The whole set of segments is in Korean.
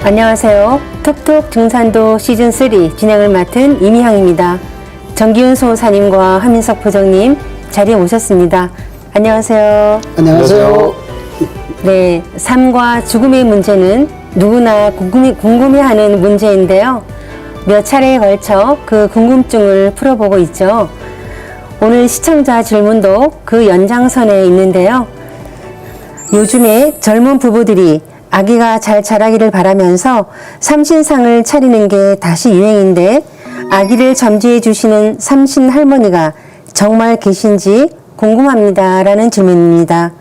안녕하세요. 톡톡 증산도 시즌3 진행을 맡은 이미향입니다. 정기훈 소사님과 하민석 부장님 자리에 오셨습니다. 안녕하세요. 안녕하세요. 네, 삶과 죽음의 문제는 누구나 궁금해하는 문제인데요. 몇 차례에 걸쳐 그 궁금증을 풀어보고 있죠. 오늘 시청자 질문도 그 연장선에 있는데요. 요즘에 젊은 부부들이 아기가 잘 자라기를 바라면서 삼신상을 차리는 게 다시 유행인데 아기를 점지해 주시는 삼신 할머니가 정말 계신지 궁금합니다. 라는 질문입니다.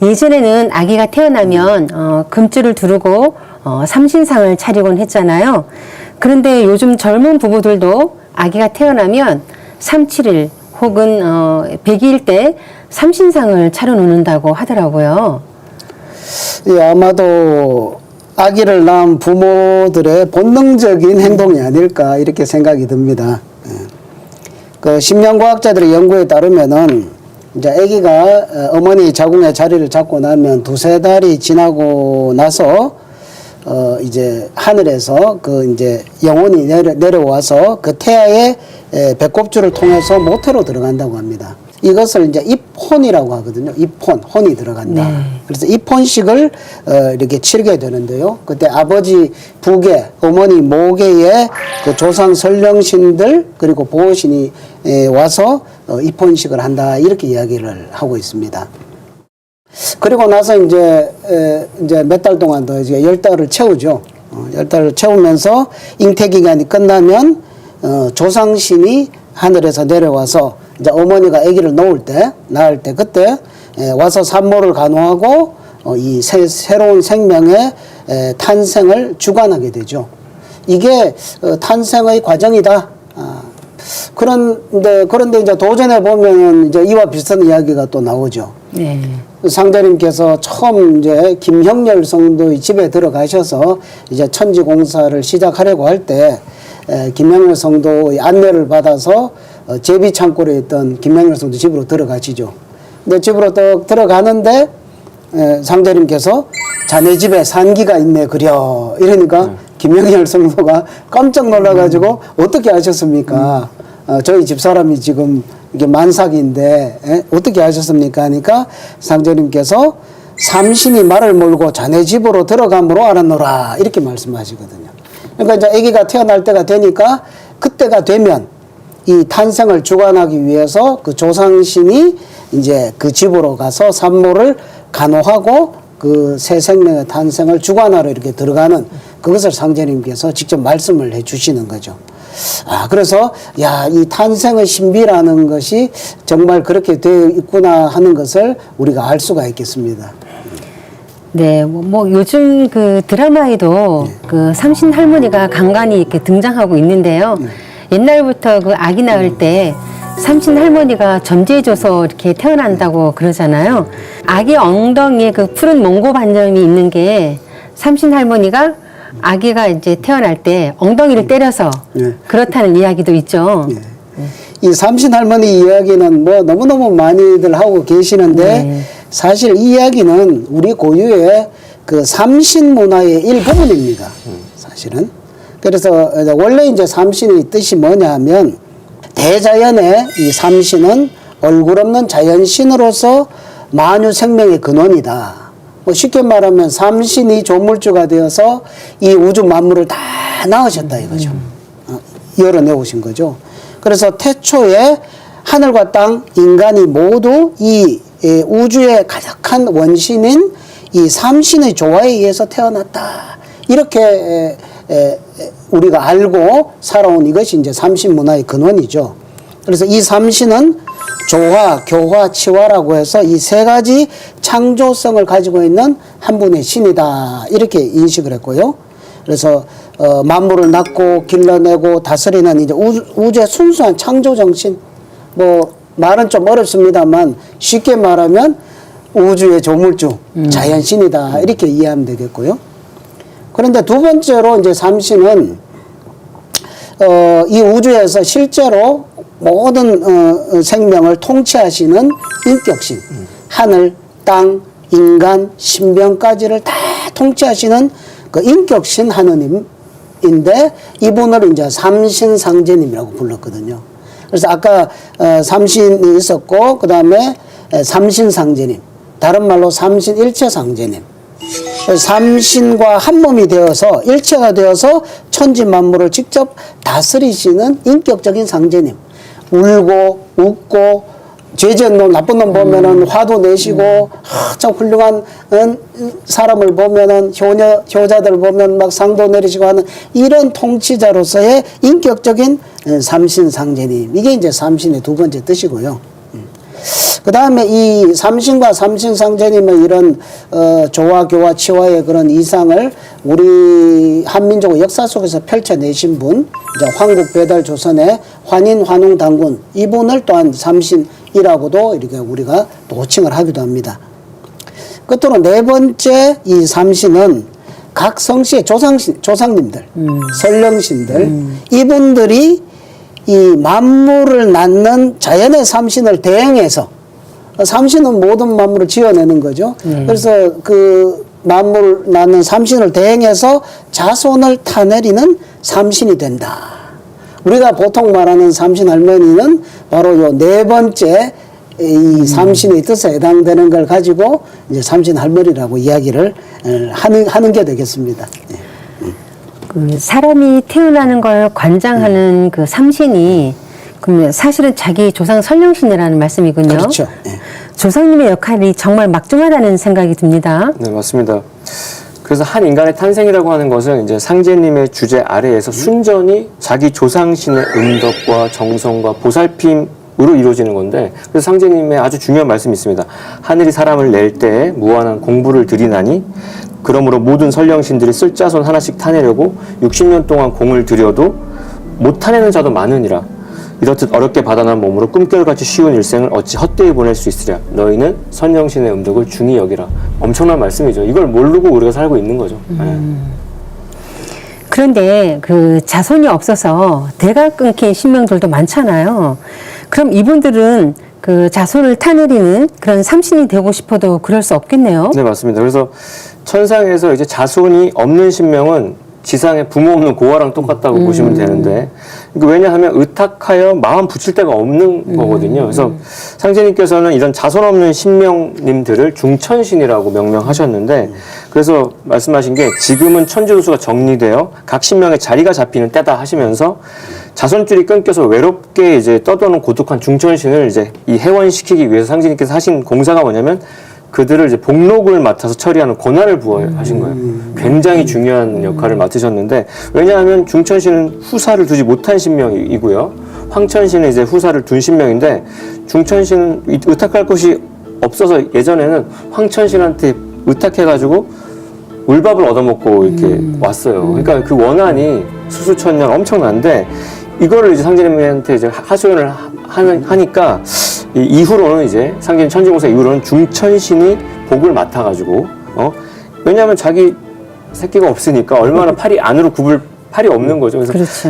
예전에는 아기가 태어나면 금줄을 두르고 삼신상을 차리곤 했잖아요. 그런데 요즘 젊은 부부들도 아기가 태어나면 3~7일 혹은 100일 때 삼신상을 차려놓는다고 하더라고요. 예, 아마도 아기를 낳은 부모들의 본능적인 행동이 아닐까 이렇게 생각이 듭니다. 예. 그 심령과학자들의 연구에 따르면은 이제 아기가 어머니 자궁의 자리를 잡고 나면 2~3달이 지나고 나서 이제 하늘에서 그 이제 영혼이 내려와서 그 태아의 배꼽줄을 통해서 모태로 들어간다고 합니다. 이것을 이제 입혼이라고 하거든요. 입혼, 혼이 들어간다. 네. 그래서 입혼식을 이렇게 치르게 되는데요. 그때 아버지 부계, 어머니 모계의 그 조상 선령신들 그리고 보호신이 와서 입혼식을 한다 이렇게 이야기를 하고 있습니다. 그리고 나서 이제 몇 달 동안 더 이제 10달을 채우죠. 10달을 채우면서 잉태 기간이 끝나면 조상신이 하늘에서 내려와서 이제 어머니가 아기를 낳을 때 그때 와서 산모를 간호하고 이 새로운 생명의 탄생을 주관하게 되죠. 이게 탄생의 과정이다. 그런데 이제 도전해 보면 이제 이와 비슷한 이야기가 또 나오죠. 네. 상자님께서 처음 이제 김형렬 성도의 집에 들어가셔서 이제 천지 공사를 시작하려고 할 때 김형렬 성도의 안내를 받아서 제비 창고에 있던 김형렬 성도 집으로 들어가시죠. 근데 집으로 또 들어가는데 상자님께서 자네 집에 산기가 있네 그려 이러니까 김형렬 성도가 깜짝 놀라가지고 어떻게 하셨습니까? 저희 집사람이 지금 이게 만삭인데 어떻게 하셨습니까? 하니까 상자님께서 삼신이 말을 몰고 자네 집으로 들어감으로 알았노라 이렇게 말씀하시거든요. 그러니까 이제 아기가 태어날 때가 되니까 그때가 되면 이 탄생을 주관하기 위해서 그 조상신이 이제 그 집으로 가서 산모를 간호하고 그 새 생명의 탄생을 주관하러 이렇게 들어가는 그것을 상제님께서 직접 말씀을 해 주시는 거죠. 그래서 이 탄생의 신비라는 것이 정말 그렇게 되어 있구나 하는 것을 우리가 알 수가 있겠습니다. 네, 뭐 요즘 그 드라마에도 그 삼신 할머니가 간간히 이렇게 등장하고 있는데요. 옛날부터 그 아기 낳을 때 삼신 할머니가 점지해줘서 이렇게 태어난다고 그러잖아요. 아기 엉덩이에 그 푸른 몽고 반점이 있는 게 삼신 할머니가 아기가 이제 태어날 때 엉덩이를 때려서 그렇다는 이야기도 있죠. 이 삼신 할머니 이야기는 뭐 너무너무 많이들 하고 계시는데 사실 이 이야기는 우리 고유의 그 삼신 문화의 일부분입니다. 사실은. 그래서 원래 이제 삼신의 뜻이 뭐냐 하면 대자연의 이 삼신은 얼굴 없는 자연신으로서 만유 생명의 근원이다. 뭐 쉽게 말하면 삼신이 조물주가 되어서 이 우주 만물을 다 낳으셨다 이거죠. 열어내오신 거죠. 그래서 태초에 하늘과 땅, 인간이 모두 이 우주의 가득한 원신인 이 삼신의 조화에 의해서 태어났다. 이렇게 우리가 알고 살아온 이것이 이제 삼신 문화의 근원이죠. 그래서 이 삼신은 조화, 교화, 치화라고 해서 이 세 가지 창조성을 가지고 있는 한 분의 신이다. 이렇게 인식을 했고요. 그래서 만물을 낳고 길러내고 다스리는 이제 우주의 순수한 창조 정신. 뭐 말은 좀 어렵습니다만 쉽게 말하면 우주의 조물주, 자연신이다. 이렇게 이해하면 되겠고요. 그런데 두 번째로 이제 삼신은 이 우주에서 실제로 모든 생명을 통치하시는 인격신, 하늘, 땅, 인간, 신병까지를 다 통치하시는 그 인격신 하느님인데 이분을 이제 삼신상제님이라고 불렀거든요. 그래서 아까 삼신이 있었고 그 다음에 삼신상제님, 다른 말로 삼신일체상제님. 삼신과 한 몸이 되어서 일체가 되어서 천지 만물을 직접 다스리시는 인격적인 상제님. 울고 웃고 죄지은 놈 나쁜 놈 보면은 화도 내시고 참 훌륭한 사람을 보면은 효자들 보면 막 상도 내리시고 하는 이런 통치자로서의 인격적인 삼신상제님. 이게 이제 삼신의 두 번째 뜻이고요. 그 다음에 이 삼신과 삼신상제님의 이런 조화, 교화, 치화의 그런 이상을 우리 한민족의 역사 속에서 펼쳐내신 분, 이제 황국배달 조선의 환인, 환웅 당군, 이분을 또한 삼신이라고도 이렇게 우리가 호칭을 하기도 합니다. 끝으로 네 번째 이 삼신은 각 성씨의 조상님들, 선령신들, 이분들이 이 만물을 낳는 자연의 삼신을 대행해서, 삼신은 모든 만물을 지어내는 거죠. 그래서 그 만물을 낳는 삼신을 대행해서 자손을 타내리는 삼신이 된다. 우리가 보통 말하는 삼신 할머니는 바로 요 네 번째 이 삼신의 뜻에 해당되는 걸 가지고 이제 삼신 할머니라고 이야기를 하는 게 되겠습니다. 그 사람이 태어나는 걸 관장하는 그 삼신이 그러면 사실은 자기 조상 선령신이라는 말씀이군요. 그렇죠. 조상님의 역할이 정말 막중하다는 생각이 듭니다. 네, 맞습니다. 그래서 한 인간의 탄생이라고 하는 것은 이제 상제님의 주제 아래에서 순전히 자기 조상신의 음덕과 정성과 보살핌으로 이루어지는 건데, 그래서 상제님의 아주 중요한 말씀이 있습니다. 하늘이 사람을 낼 때에 무한한 공부를 들이나니 그러므로 모든 선령신들이 쓸 자손 하나씩 타내려고 60년 동안 공을 들여도 못 타내는 자도 많으니라. 이렇듯 어렵게 받아난 몸으로 꿈결같이 쉬운 일생을 어찌 헛되이 보낼 수 있으랴. 너희는 선령신의 음덕을 중히 여기라. 엄청난 말씀이죠. 이걸 모르고 우리가 살고 있는 거죠. 그런데 그 자손이 없어서 대가 끊긴 신명들도 많잖아요. 그럼 이분들은 그 자손을 타내리는 그런 삼신이 되고 싶어도 그럴 수 없겠네요. 네, 맞습니다. 그래서 천상에서 이제 자손이 없는 신명은 지상에 부모 없는 고아랑 똑같다고 보시면 되는데, 왜냐하면 의탁하여 마음 붙일 데가 없는 거거든요. 그래서 상제님께서는 이런 자손 없는 신명님들을 중천신이라고 명명하셨는데, 그래서 말씀하신 게 지금은 천지도수가 정리되어 각 신명의 자리가 잡히는 때다 하시면서 자손줄이 끊겨서 외롭게 이제 떠도는 고독한 중천신을 이제 이 해원시키기 위해서 상제님께서 하신 공사가 뭐냐면 그들을 이제 복록을 맡아서 처리하는 권한을 부여하신 거예요. 굉장히 중요한 역할을 맡으셨는데, 왜냐하면 중천신은 후사를 두지 못한 신명이고요. 황천신은 이제 후사를 둔 신명인데, 중천신은 의탁할 곳이 없어서 예전에는 황천신한테 의탁해가지고 울밥을 얻어먹고 이렇게 왔어요. 그러니까 그 원한이 수수천년 엄청난데, 이거를 이제 상제님한테 이제 하소연을 하니까, 이후로는 이제 상제님 천지공사 이후로는 중천신이 복을 맡아가지고, 왜냐하면 자기 새끼가 없으니까 얼마나 팔이 안으로 굽을 팔이 없는 거죠.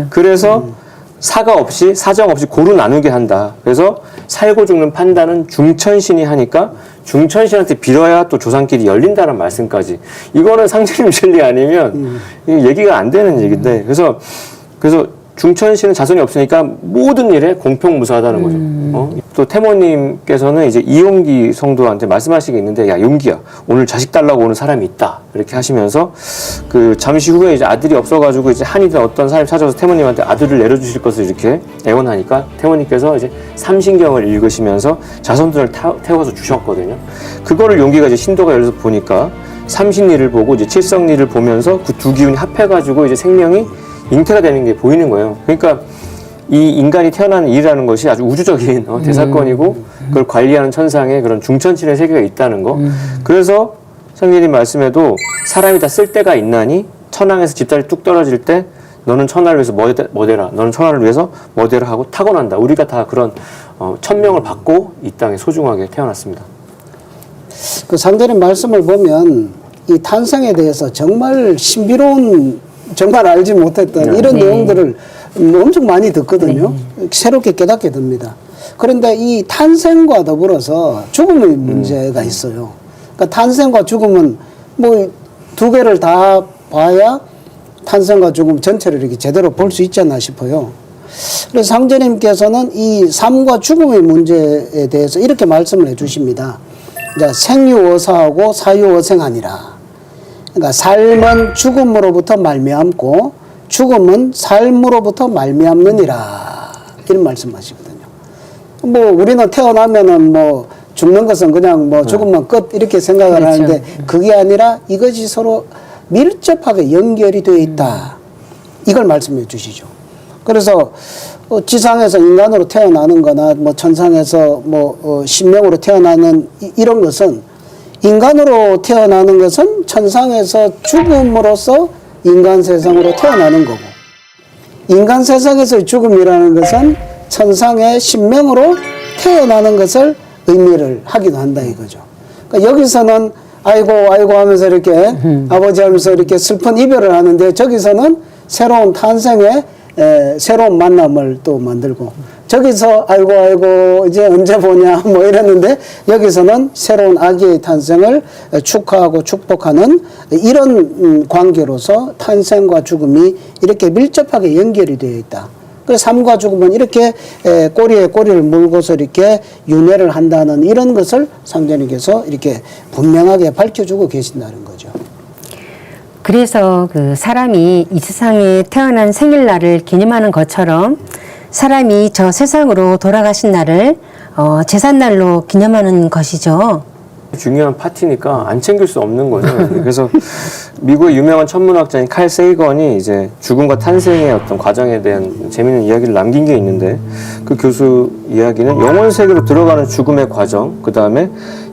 그래서 사가 없이 사정 없이 고루 나누게 한다. 그래서 살고 죽는 판단은 중천신이 하니까 중천신한테 빌어야 또 조상끼리 열린다는 말씀까지. 이거는 상제님 진리 아니면 얘기가 안 되는 얘기인데, 그래서 중천신은 자손이 없으니까 모든 일에 공평무사하다는 거죠. 또 태모님께서는 이제 이용기 성도한테 말씀하시게 있는데, 야, 용기야, 오늘 자식 달라고 오는 사람이 있다. 이렇게 하시면서 그 잠시 후에 이제 아들이 없어가지고 이제 한이든 어떤 사람이 찾아서 태모님한테 아들을 내려주실 것을 이렇게 애원하니까 태모님께서 이제 삼신경을 읽으시면서 자손들을 태워서 주셨거든요. 그거를 용기가 이제 신도가 열려서 보니까 삼신리를 보고 이제 칠성리를 보면서 그 두 기운이 합해가지고 이제 생명이 잉태가 되는 게 보이는 거예요. 그러니까 이 인간이 태어나는 일이라는 것이 아주 우주적인 대사건이고, 그걸 관리하는 천상에 그런 중천신의 세계가 있다는 거. 그래서 상제님 말씀에도 사람이 다 쓸 때가 있나니 천왕에서 집다리 뚝 떨어질 때 너는 천하를 위해서 뭐되라, 너는 천하를 위해서 뭐되라 하고 타고난다. 우리가 다 그런 천명을 받고 이 땅에 소중하게 태어났습니다. 그 상제님 말씀을 보면 이 탄생에 대해서 정말 신비로운, 정말 알지 못했던 이런 내용들을 엄청 많이 듣거든요. 새롭게 깨닫게 됩니다. 그런데 이 탄생과 더불어서 죽음의 문제가 있어요. 그러니까 탄생과 죽음은 뭐 두 개를 다 봐야 탄생과 죽음 전체를 이렇게 제대로 볼 수 있지 않나 싶어요. 그래서 상제님께서는 이 삶과 죽음의 문제에 대해서 이렇게 말씀을 해주십니다. 생유어사하고 사유어생하니라. 그러니까 삶은 죽음으로부터 말미암고 죽음은 삶으로부터 말미암느니라. 이런 말씀하시거든요. 뭐 우리는 태어나면은 뭐 죽는 것은 그냥 뭐 죽으면 끝 이렇게 생각을 그렇죠. 하는데 그게 아니라 이것이 서로 밀접하게 연결이 되어 있다. 이걸 말씀해 주시죠. 그래서 지상에서 인간으로 태어나는 거나 뭐 천상에서 뭐 신명으로 태어나는 이런 것은 인간으로 태어나는 것은 천상에서 죽음으로써 인간 세상으로 태어나는 거고 인간 세상에서의 죽음이라는 것은 천상의 신명으로 태어나는 것을 의미를 하기도 한다 이거죠. 그러니까 여기서는 아이고 아이고 하면서 이렇게 아버지 하면서 이렇게 슬픈 이별을 하는데 저기서는 새로운 탄생의 새로운 만남을 또 만들고 저기서 아이고 아이고 이제 언제 보냐 뭐 이랬는데 여기서는 새로운 아기의 탄생을 축하하고 축복하는 이런 관계로서 탄생과 죽음이 이렇게 밀접하게 연결이 되어 있다. 그래서 삶과 죽음은 이렇게 꼬리에 꼬리를 물고서 이렇게 윤회를 한다는 이런 것을 상제님께서 이렇게 분명하게 밝혀주고 계신다는 거죠. 그래서 그 사람이 이 세상에 태어난 생일날을 기념하는 것처럼 사람이 저 세상으로 돌아가신 날을 제삿날로 기념하는 것이죠. 중요한 파티니까 안 챙길 수 없는 거죠. 그래서 미국의 유명한 천문학자인 칼 세이건이 이제 죽음과 탄생의 어떤 과정에 대한 재미있는 이야기를 남긴 게 있는데 그 교수 이야기는 영원 세계로 들어가는 죽음의 과정, 그 다음에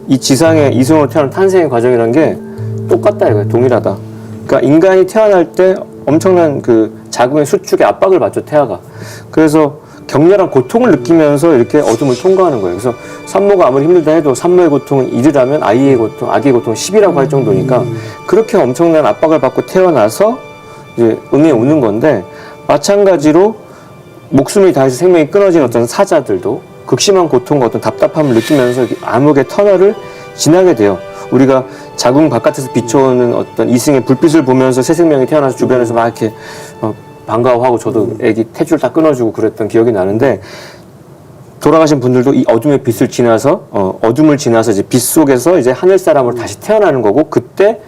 이 지상의 이승으로 태어난 탄생의 과정이라는 게 똑같다 이거예요. 동일하다. 그러니까 인간이 태어날 때 엄청난 그 자궁의 수축에 압박을 받죠, 태아가. 그래서 격렬한 고통을 느끼면서 이렇게 어둠을 통과하는 거예요. 그래서 산모가 아무리 힘들다 해도 산모의 고통은 1이라면 아기의 고통은 10이라고 할 정도니까 그렇게 엄청난 압박을 받고 태어나서 이제 응애 우는 건데 마찬가지로 목숨을 다해서 생명이 끊어진 어떤 사자들도 극심한 고통과 어떤 답답함을 느끼면서 암흑의 터널을 지나게 돼요. 우리가 자궁 바깥에서 비춰오는 어떤 이승의 불빛을 보면서 새 생명이 태어나서 주변에서 막 이렇게 반가워하고 저도 애기 탯줄 다 끊어주고 그랬던 기억이 나는데 돌아가신 분들도 이 어둠의 빛을 지나서 어둠을 지나서 이제 빛 속에서 이제 하늘 사람으로 다시 태어나는 거고 그때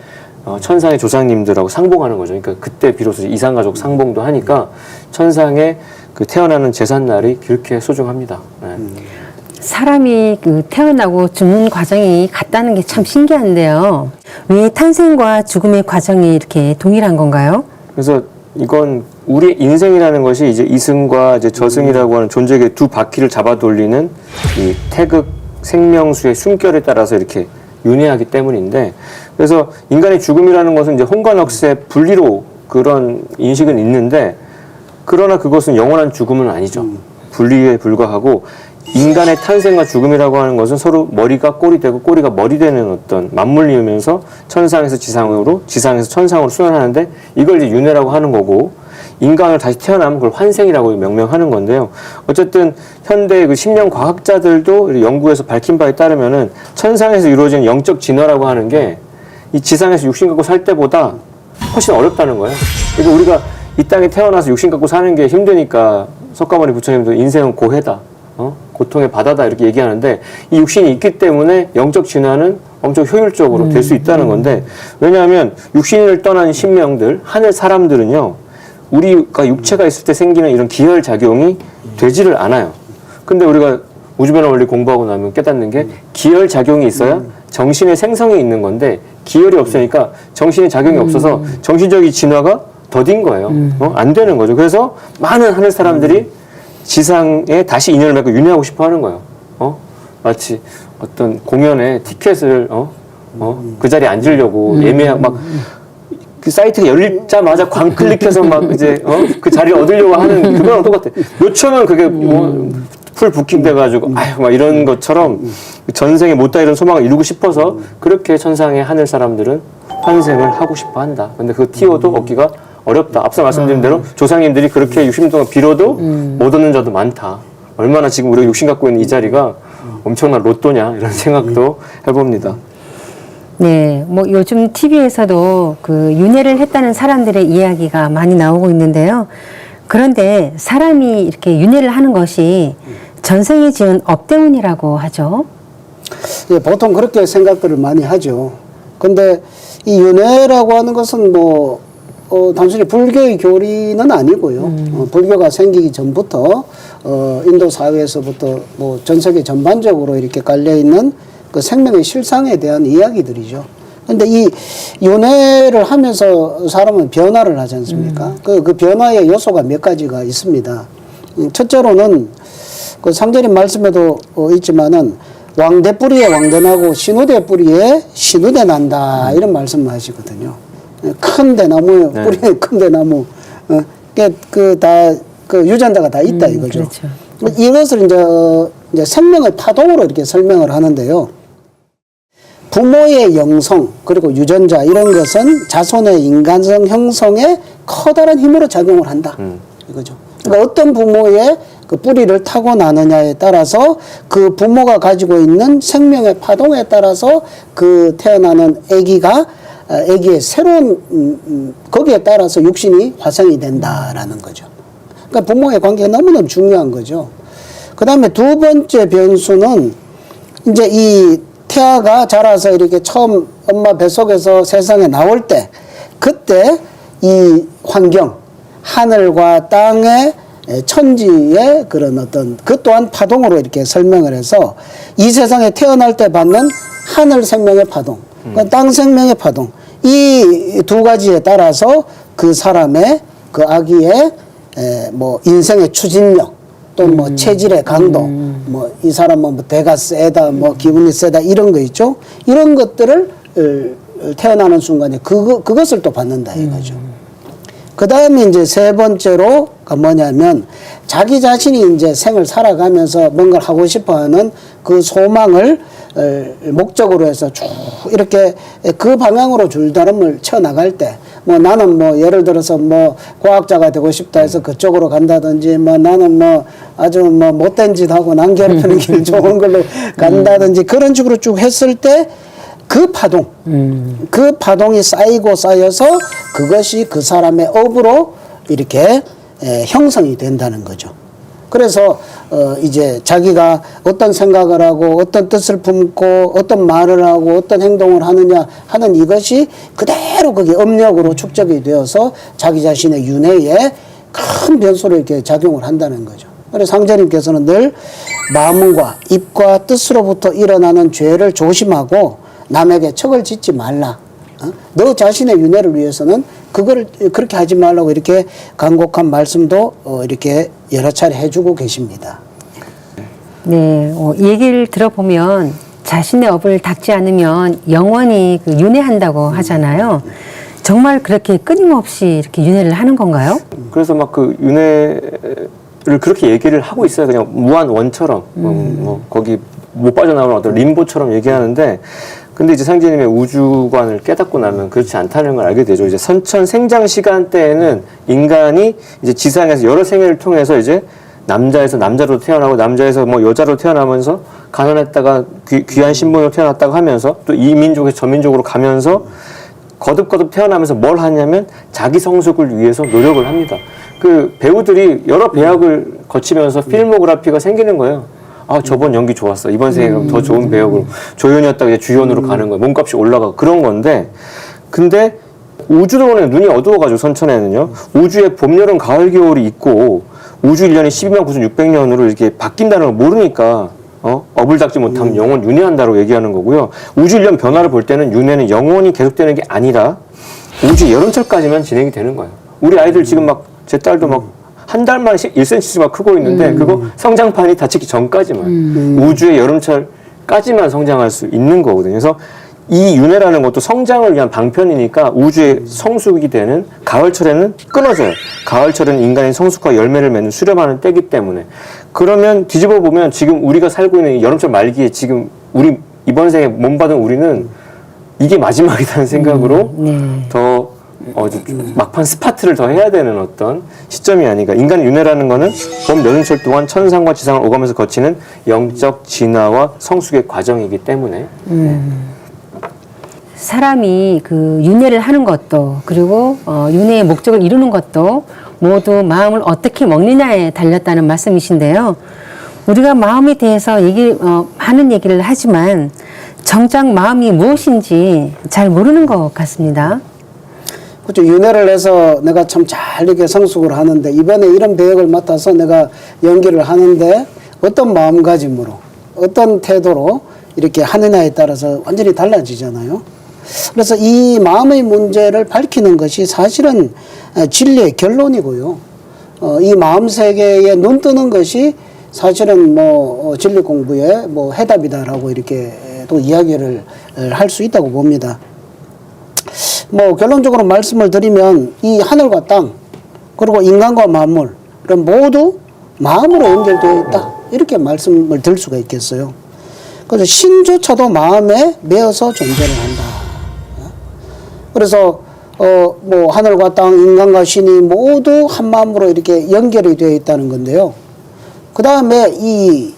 천상의 조상님들하고 상봉하는 거죠. 그러니까 그때 비로소 이상가족 상봉도 하니까 천상의 그 태어나는 제삿날이 그렇게 소중합니다. 네. 사람이 그 태어나고 죽는 과정이 같다는 게 참 신기한데요. 왜 탄생과 죽음의 과정이 이렇게 동일한 건가요? 그래서 이건 우리 인생이라는 것이 이제 이승과 이제 저승이라고 하는 존재의 두 바퀴를 잡아 돌리는 이 태극 생명수의 숨결에 따라서 이렇게 윤회하기 때문인데 그래서 인간의 죽음이라는 것은 이제 혼관억세 분리로 그런 인식은 있는데 그러나 그것은 영원한 죽음은 아니죠. 분리에 불과하고 인간의 탄생과 죽음이라고 하는 것은 서로 머리가 꼴이 되고 꼬리가 머리 되는 어떤 맞물리면서 천상에서 지상으로 지상에서 천상으로 순환하는데 이걸 이제 윤회라고 하는 거고 인간을 다시 태어나면 그걸 환생이라고 명명하는 건데요. 어쨌든 현대 그 심령 과학자들도 연구에서 밝힌 바에 따르면은 천상에서 이루어지는 영적 진화라고 하는 게 이 지상에서 육신 갖고 살 때보다 훨씬 어렵다는 거예요. 그러니까 우리가 이 땅에 태어나서 육신 갖고 사는 게 힘드니까 석가모니 부처님도 인생은 고해다. 고통의 바다다 이렇게 얘기하는데 이 육신이 있기 때문에 영적 진화는 엄청 효율적으로 될 수 있다는 건데 왜냐하면 육신을 떠난 신명들, 하늘 사람들은요 우리가 육체가 있을 때 생기는 이런 기혈 작용이 되지를 않아요. 근데 우리가 우주변화 원리 공부하고 나면 깨닫는 게 기혈 작용이 있어야 정신의 생성이 있는 건데 기혈이 없으니까 정신의 작용이 없어서 정신적인 진화가 더딘 거예요. 안 되는 거죠. 그래서 많은 하늘 사람들이 지상에 다시 인연을 맺고 윤회하고 싶어 하는 거예요. 마치 어떤 공연에 티켓을, 그 자리에 앉으려고 예매하고 막, 그 사이트가 열리자마자 광클릭해서 막 이제, 그 자리를 얻으려고 하는 그거랑 똑같아. 몇 초면 그게 풀 부킹 돼가지고, 아휴, 막 이런 것처럼 전생에 못다 이런 소망을 이루고 싶어서 그렇게 천상의 하늘 사람들은 환생을 하고 싶어 한다. 근데 그 티오도 얻기가 어렵다. 앞서 말씀드린 대로 조상님들이 그렇게 60년 동안 빌어도 못 얻는 자도 많다. 얼마나 지금 우리가 육신 갖고 있는 이 자리가 엄청난 로또냐 이런 생각도 해봅니다. 네, 뭐 요즘 TV에서도 그 윤회를 했다는 사람들의 이야기가 많이 나오고 있는데요. 그런데 사람이 이렇게 윤회를 하는 것이 전생에 지은 업 때문이라고 하죠. 예, 보통 그렇게 생각들을 많이 하죠. 근데 이 윤회라고 하는 것은 뭐 단순히 불교의 교리는 아니고요. 불교가 생기기 전부터 인도 사회에서부터 뭐 전 세계 전반적으로 이렇게 깔려 있는 그 생명의 실상에 대한 이야기들이죠. 근데 이 윤회를 하면서 사람은 변화를 하지 않습니까? 그 변화의 요소가 몇 가지가 있습니다. 첫째로는 그 상제님 말씀에도 있지만은 왕대 뿌리에 왕대 나고 신우대 뿌리에 신우대 난다 이런 말씀을 하시거든요. 큰 대나무 네. 뿌리에 큰 대나무 그 유전자가 다 있다 이거죠. 그렇죠. 이것을 이제 생명의 파동으로 이렇게 설명을 하는데요. 부모의 영성 그리고 유전자 이런 것은 자손의 인간성 형성에 커다란 힘으로 작용을 한다 이거죠. 그러니까 어떤 부모의 그 뿌리를 타고 나느냐에 따라서 그 부모가 가지고 있는 생명의 파동에 따라서 그 태어나는 아기의 새로운 거기에 따라서 육신이 화생이 된다라는 거죠. 그러니까 부모의 관계가 너무너무 중요한 거죠. 그 다음에 두 번째 변수는 이제 이 태아가 자라서 이렇게 처음 엄마 뱃속에서 세상에 나올 때 그때 이 환경 하늘과 땅의 천지의 그런 어떤 그 또한 파동으로 이렇게 설명을 해서 이 세상에 태어날 때 받는 하늘 생명의 파동, 땅 생명의 파동 이 두 가지에 따라서 그 사람의 그 아기의 뭐 인생의 추진력 또 뭐 체질의 강도 뭐 이 사람은 뭐 대가 세다 뭐 기분이 세다 이런 거 있죠. 이런 것들을 태어나는 순간에 그것을 또 받는다 이거죠. 그 다음에 이제 세 번째로가 뭐냐면 자기 자신이 이제 생을 살아가면서 뭔가를 하고 싶어 하는 그 소망을 목적으로 해서 쭉 이렇게 그 방향으로 줄다름을 쳐나갈 때 뭐 나는 뭐 예를 들어서 뭐 과학자가 되고 싶다 해서 그쪽으로 간다든지 뭐 나는 뭐 아주 뭐 못된 짓 하고 남 괴롭히는 길 좋은 걸로 간다든지 그런 식으로 쭉 했을 때 그 파동, 그 파동이 쌓이고 쌓여서 그것이 그 사람의 업으로 이렇게 형성이 된다는 거죠. 그래서 이제 자기가 어떤 생각을 하고 어떤 뜻을 품고 어떤 말을 하고 어떤 행동을 하느냐 하는 이것이 그대로 그게 업력으로 축적이 되어서 자기 자신의 윤회에 큰 변수로 이렇게 작용을 한다는 거죠. 그래서 상제님께서는 늘 마음과 입과 뜻으로부터 일어나는 죄를 조심하고 남에게 척을 짓지 말라. 너 자신의 윤회를 위해서는 그거를 그렇게 하지 말라고 이렇게 간곡한 말씀도 이렇게 여러 차례 해주고 계십니다. 네, 얘기를 들어보면 자신의 업을 닦지 않으면 영원히 그 윤회한다고 하잖아요. 정말 그렇게 끊임없이 이렇게 윤회를 하는 건가요? 그래서 막 그 윤회를 그렇게 얘기를 하고 있어요. 그냥 무한 원처럼 뭐 거기 못 빠져나오는 어떤 림보처럼 얘기하는데, 근데 이제 상제님의 우주관을 깨닫고 나면 그렇지 않다는 걸 알게 되죠. 이제 선천 생장 시간대에는 인간이 이제 지상에서 여러 생애를 통해서 이제 남자에서 남자로 태어나고 남자에서 뭐 여자로 태어나면서 가난했다가 귀한 신분으로 태어났다고 하면서 또 이 민족에서 저 민족으로 가면서 거듭거듭 태어나면서 뭘 하냐면 자기 성숙을 위해서 노력을 합니다. 그 배우들이 여러 배역을 거치면서 필모그래피가 생기는 거예요. 아, 저번 연기 좋았어. 이번 생에 더 좋은 배역으로 조연이었다가 이제 주연으로 가는 거예요. 몸값이 올라가고 그런 건데, 근데 우주론에 눈이 어두워가지고 선천에는요, 우주에 봄, 여름, 가을, 겨울이 있고 우주 1년이 12만 9,600년으로 이렇게 바뀐다는 걸 모르니까 업을 닦지 못하면 영원 윤회한다고 얘기하는 거고요. 우주 1년 변화를 볼 때는 윤회는 영원히 계속되는 게 아니라 우주 여름철까지만 진행이 되는 거예요. 우리 아이들 지금 막 제 딸도 막 한 달 만에 1cm씩 막 크고 있는데 그거 성장판이 닫히기 전까지만 우주의 여름철까지만 성장할 수 있는 거거든요. 그래서 이 윤회라는 것도 성장을 위한 방편이니까 우주의 성숙이 되는 가을철에는 끊어져요. 가을철은 인간의 성숙과 열매를 맺는 수렴하는 때이기 때문에. 그러면 뒤집어 보면 지금 우리가 살고 있는 이 여름철 말기에 지금 우리 이번 생에 몸받은 우리는 이게 마지막이라는 생각으로 더 막판 스파트를 더 해야 되는 어떤 시점이 아닌가. 인간의 윤회라는 거는 봄 여름철 동안 천상과 지상을 오가면서 거치는 영적 진화와 성숙의 과정이기 때문에. 사람이 그 윤회를 하는 것도 그리고 윤회의 목적을 이루는 것도 모두 마음을 어떻게 먹느냐에 달렸다는 말씀이신데요. 우리가 마음에 대해서 많은 얘기를 하지만 정작 마음이 무엇인지 잘 모르는 것 같습니다. 그렇죠. 윤회를 해서 내가 참 잘 이렇게 성숙을 하는데 이번에 이런 배역을 맡아서 내가 연기를 하는데 어떤 마음가짐으로 어떤 태도로 이렇게 하느냐에 따라서 완전히 달라지잖아요. 그래서 이 마음의 문제를 밝히는 것이 사실은 진리의 결론이고요. 이 마음 세계에 눈 뜨는 것이 사실은 진리 공부의 해답이다라고 이렇게 또 이야기를 할 수 있다고 봅니다. 결론적으로 말씀을 드리면 이 하늘과 땅 그리고 인간과 만물 모두 마음으로 연결되어 있다 이렇게 말씀을 드릴 수가 있겠어요. 그래서 신조차도 마음에 매어서 존재를 한다. 그래서 하늘과 땅 인간과 신이 모두 한 마음으로 이렇게 연결이 되어 있다는 건데요. 그 다음에 이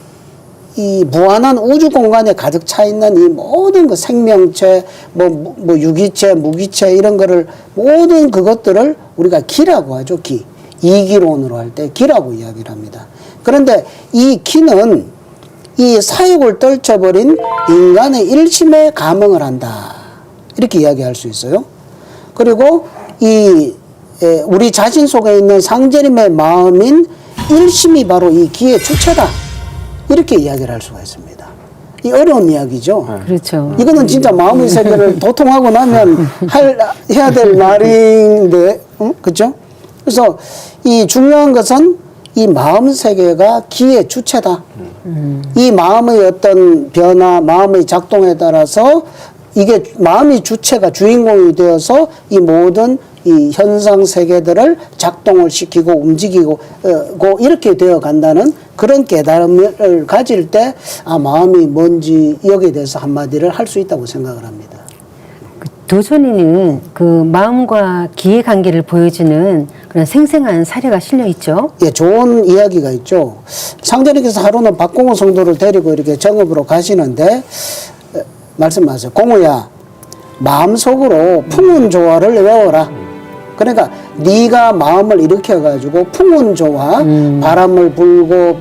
무한한 우주 공간에 가득 차 있는 이 모든 그 생명체, 유기체, 무기체 이런 거를 모든 그것들을 우리가 기라고 하죠. 기. 이기론으로 할 때 기라고 이야기를 합니다. 그런데 이 기는 이 사욕을 떨쳐버린 인간의 일심에 감응을 한다. 이렇게 이야기할 수 있어요. 그리고 우리 자신 속에 있는 상제님의 마음인 일심이 바로 이 기의 주체다. 이렇게 이야기를 할 수가 있습니다. 이 어려운 이야기죠. 그렇죠. 이거는 진짜 마음의 세계를 도통하고 나면 해야 될 말인데, 그렇죠? 그래서 이 중요한 것은 이 마음 세계가 기의 주체다. 이 마음의 어떤 변화, 마음의 작동에 따라서 이게 마음이 주체가 주인공이 되어서 이 모든 이 현상 세계들을 작동을 시키고 움직이고 이렇게 되어 간다는 그런 깨달음을 가질 때 마음이 뭔지 여기에 대해서 한마디를 할 수 있다고 생각을 합니다. 도전에는 그 마음과 기의 관계를 보여주는 그런 생생한 사례가 실려 있죠. 예, 좋은 이야기가 있죠. 상제님께서 하루는 박공호 성도를 데리고 이렇게 정읍으로 가시는데 말씀하세요. 공호야, 마음속으로 풍운조화를 외워라. 그러니까 네가 마음을 일으켜가지고 풍운조화, 바람을 불고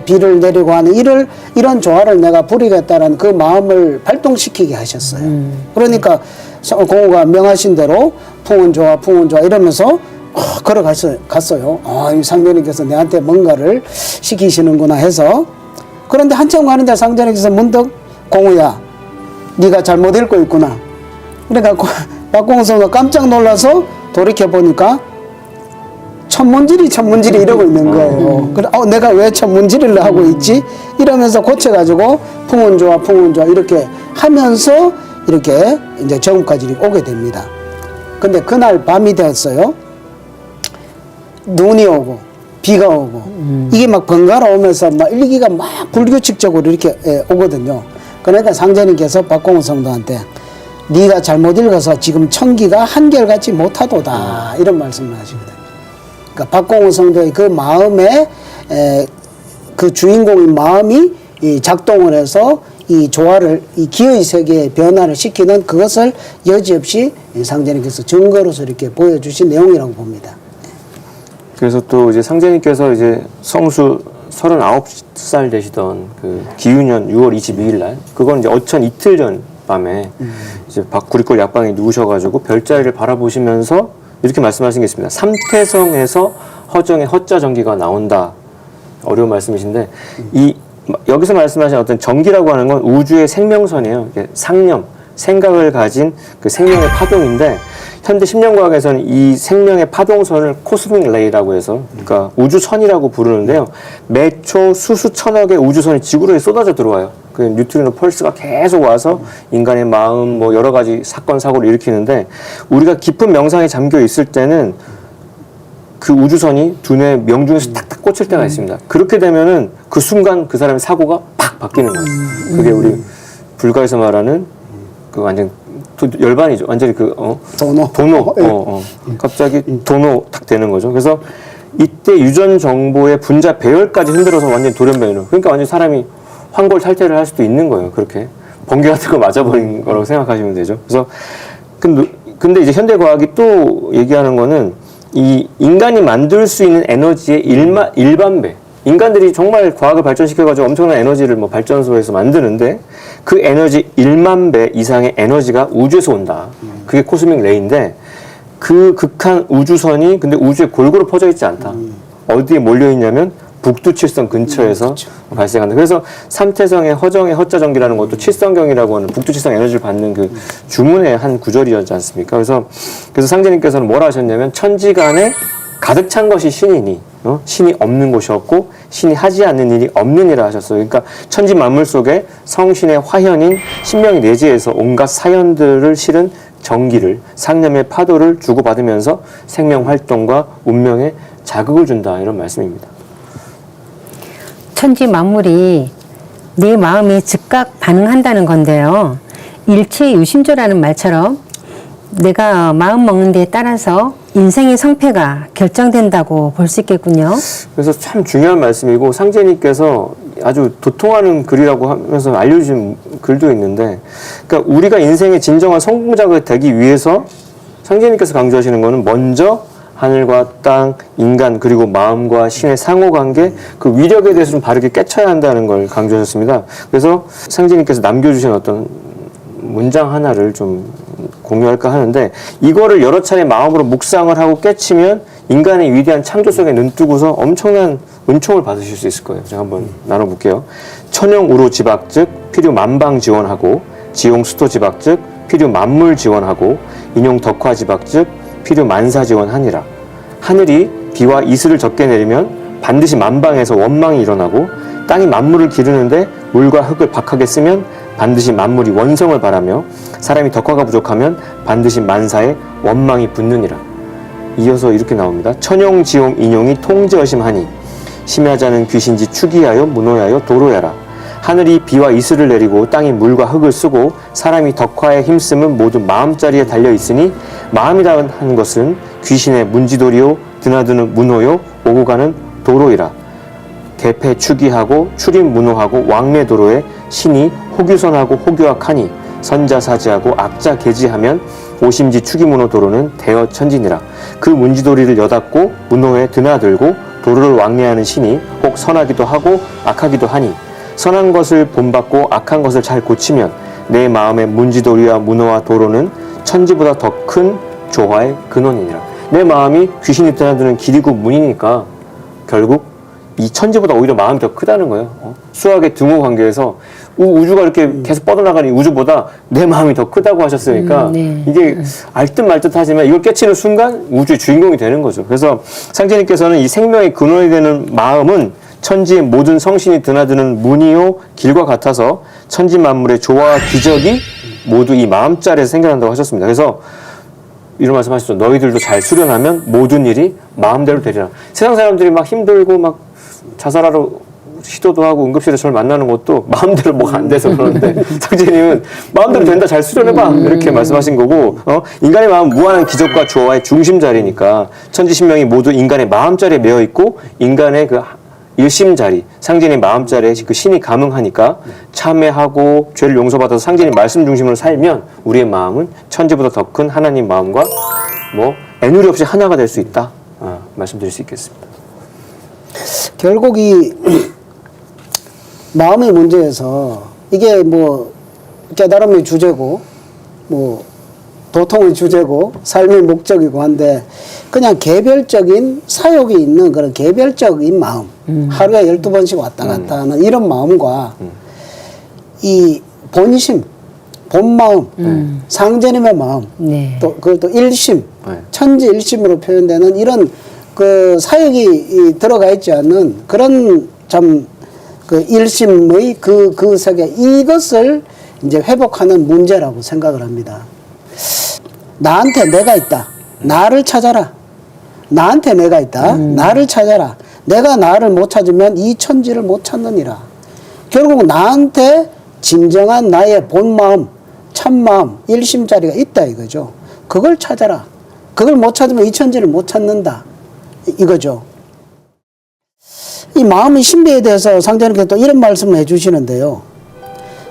비를 내리고 하는 이런 조화를 내가 부리겠다는 그 마음을 발동시키게 하셨어요. 그러니까 공호가 명하신 대로 풍운조화 이러면서 걸어갔어요. 이 상제님께서 내한테 뭔가를 시키시는구나 해서. 그런데 한참 가는데 상제님께서 문득 공호야, 네가 잘못 읽고 있구나. 그러니까 박공호 성도가 깜짝 놀라서 돌이켜보니까 천문지리 이러고 있는 거예요. 그래, 내가 왜 천문지리를 하고 있지? 이러면서 고쳐가지고 풍운조화 이렇게 하면서 이렇게 이제 정읍까지 오게 됩니다. 근데 그날 밤이 되었어요. 눈이 오고 비가 오고 이게 막 번갈아 오면서 막 일기가 막 불규칙적으로 이렇게 오거든요. 그러니까 상제님께서 박공호 성도한테 네가 잘못 읽어서 지금 천기가 한결같이 못하도다 이런 말씀을 하시거든요. 그러니까 박공호 성도의 그 마음에 그 주인공인 마음이 작동을 해서 이 조화를 이 기의 세계의 변화를 시키는 그것을 여지없이 상제님께서 증거로서 이렇게 보여주신 내용이라고 봅니다. 그래서 또 이제 상제님께서 이제 성수 39살 되시던 그 기윤년 6월 22일 날, 그건 이제 어천 이틀 전 밤에 이제 구리골 약방에 누우셔가지고 별자리를 바라보시면서 이렇게 말씀하신 게 있습니다. 삼태성에서 허정의 허자 전기가 나온다. 어려운 말씀이신데, 여기서 말씀하신 어떤 전기라고 하는 건 우주의 생명선이에요. 상념, 생각을 가진 그 생명의 파동인데, 현대 심령과학에서는 이 생명의 파동선을 코스믹 레이라고 해서, 그러니까 우주선이라고 부르는데요. 매초 수수천억의 우주선이 지구로에 쏟아져 들어와요. 그 뉴트리노 펄스가 계속 와서 인간의 마음, 여러 가지 사건, 사고를 일으키는데, 우리가 깊은 명상에 잠겨 있을 때는 그 우주선이 두뇌 명중에서 탁탁 꽂힐 때가 있습니다. 그렇게 되면은 그 순간 그 사람의 사고가 팍 바뀌는 거예요. 그게 우리 불가에서 말하는 그 완전 열반이죠. 완전히 도노. 갑자기 도노 탁 되는 거죠. 그래서 이때 유전 정보의 분자 배열까지 흔들어서 완전 돌연변이로. 그러니까 완전 사람이 환골탈태를 할 수도 있는 거예요. 그렇게 번개 같은 거 맞아버린 거라고 생각하시면 되죠. 그래서 근데 이제 현대 과학이 또 얘기하는 거는 이 인간이 만들 수 있는 에너지의 일반배. 인간들이 정말 과학을 발전시켜가지고 엄청난 에너지를 뭐 발전소에서 만드는데 그 에너지 1만 배 이상의 에너지가 우주에서 온다. 그게 코스믹 레이인데 그 극한 우주선이 근데 우주에 골고루 퍼져 있지 않다. 어디에 몰려 있냐면 북두칠성 근처에서 발생한다. 그래서 삼태성의 허정의 허자전기라는 것도 칠성경이라고 하는 북두칠성 에너지를 받는 그 주문의 한 구절이었지 않습니까? 그래서 상제님께서는 뭐라 하셨냐면 천지간에 가득 찬 것이 신이니 신이 없는 곳이 없고 신이 하지 않는 일이 없느니라 하셨어요. 그러니까 천지 만물 속에 성신의 화현인 신명이 내재해서 온갖 사연들을 실은 전기를 상념의 파도를 주고받으면서 생명 활동과 운명에 자극을 준다 이런 말씀입니다. 천지 만물이 내 마음에 즉각 반응한다는 건데요. 일체유심조라는 말처럼 내가 마음 먹는 데에 따라서 인생의 성패가 결정된다고 볼 수 있겠군요. 그래서 참 중요한 말씀이고 상제님께서 아주 도통하는 글이라고 하면서 알려주신 글도 있는데 그러니까 우리가 인생의 진정한 성공자가 되기 위해서 상제님께서 강조하시는 거는 먼저 하늘과 땅, 인간 그리고 마음과 신의 상호관계 그 위력에 대해서 좀 바르게 깨쳐야 한다는 걸 강조하셨습니다. 그래서 상제님께서 남겨주신 어떤 문장 하나를 좀 공유할까 하는데 이거를 여러 차례 마음으로 묵상을 하고 깨치면 인간의 위대한 창조 속에 눈뜨고서 엄청난 은총을 받으실 수 있을 거예요. 제가 한번 나눠볼게요. 천용 우로 지박즉 필요 만방 지원하고 지용 수토 지박즉 필요 만물 지원하고 인용 덕화 지박즉 필요 만사 지원하니라. 하늘이 비와 이슬을 적게 내리면 반드시 만방에서 원망이 일어나고 땅이 만물을 기르는데 물과 흙을 박하게 쓰면 반드시 만물이 원성을 바라며 사람이 덕화가 부족하면 반드시 만사에 원망이 붙느니라. 이어서 이렇게 나옵니다. 천용 지용 인용이 통제어심하니 심야자는 귀신지 추기하여 무노하여 도로야라. 하늘이 비와 이슬을 내리고 땅이 물과 흙을 쓰고 사람이 덕화에 힘쓰면 모두 마음자리에 달려있으니 마음이라는 하는 것은 귀신의 문지돌이요 드나드는 문호요 오고 가는 도로이라. 개패 추기하고 출입 문호하고 왕래 도로에 신이 호규선하고 호규악하니 선자사지하고 악자 계지하면 오심지 추기문호 도로는 대여 천진이라. 그 문지도리를 여닫고 문호에 드나들고 도로를 왕래하는 신이 혹 선하기도 하고 악하기도 하니 선한 것을 본받고 악한 것을 잘 고치면 내 마음의 문지도리와 문호와 도로는 천지보다 더 큰 조화의 근원이니라. 내 마음이 귀신이 드나드는 길이고 문이니까 결국 이 천지보다 오히려 마음이 더 크다는 거예요. 수학의 등호 관계에서 우주가 이렇게 계속 뻗어나가는 우주보다 내 마음이 더 크다고 하셨으니까 네. 이게 알듯 말듯 하지만 이걸 깨치는 순간 우주의 주인공이 되는 거죠. 그래서 상제님께서는 이 생명의 근원이 되는 마음은 천지의 모든 성신이 드나드는 문이요 길과 같아서 천지 만물의 조화와 기적이 모두 이 마음자리에서 생겨난다고 하셨습니다. 그래서 이런 말씀 하시죠. 너희들도 잘 수련하면 모든 일이 마음대로 되리라. 세상 사람들이 막 힘들고 막 자살하러 시도도 하고 응급실에 저를 만나는 것도 마음대로 뭐가 안 돼서 그러는데 상제님은 마음대로 된다 잘 수련해봐 이렇게 말씀하신 거고 인간의 마음은 무한한 기적과 조화의 중심 자리니까 천지신명이 모두 인간의 마음자리에 매여 있고 인간의 그 일심자리 상제님 마음자리에 그 신이 감응하니까 참회하고 죄를 용서받아서 상제님 말씀 중심으로 살면 우리의 마음은 천지보다 더 큰 하나님 마음과 뭐 애누리 없이 하나가 될 수 있다 말씀드릴 수 있겠습니다. 결국 이 마음의 문제에서 이게 뭐 깨달음의 주제고 뭐 도통의 주제고 삶의 목적이고 한데 그냥 개별적인 사욕이 있는 그런 개별적인 마음 하루에 12번씩 왔다 갔다 하는 이런 마음과 이 본심 본마음 상제님의 마음 네. 또 그것도 일심 네. 천지일심으로 표현되는 이런 그 사역이 들어가 있지 않는 그런 참 그 일심의 그 세계 이것을 이제 회복하는 문제라고 생각을 합니다. 나한테 내가 있다. 나를 찾아라. 나한테 내가 있다. 나를 찾아라. 내가 나를 못 찾으면 이 천지를 못 찾느니라. 결국 나한테 진정한 나의 본마음, 참마음, 일심자리가 있다 이거죠. 그걸 찾아라. 그걸 못 찾으면 이 천지를 못 찾는다. 이거죠. 이 마음의 신비에 대해서 상자님께서 또 이런 말씀을 해주시는데요.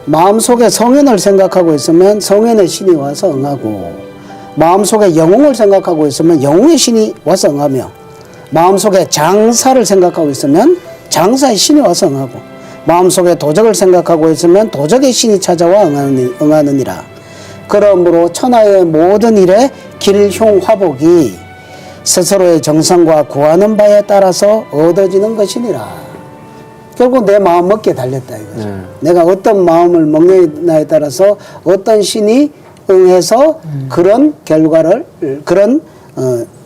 마음속에 성현을 생각하고 있으면 성현의 신이 와서 응하고, 마음속에 영웅을 생각하고 있으면 영웅의 신이 와서 응하며, 마음속에 장사를 생각하고 있으면 장사의 신이 와서 응하고, 마음속에 도적을 생각하고 있으면 도적의 신이 찾아와 응하느니라. 그러므로 천하의 모든 일에 길흉화복이 스스로의 정성과 구하는 바에 따라서 얻어지는 것이니라. 결국 내 마음 먹기에 달렸다 이거죠. 내가 어떤 마음을 먹느냐에 따라서 어떤 신이 응해서 그런 결과를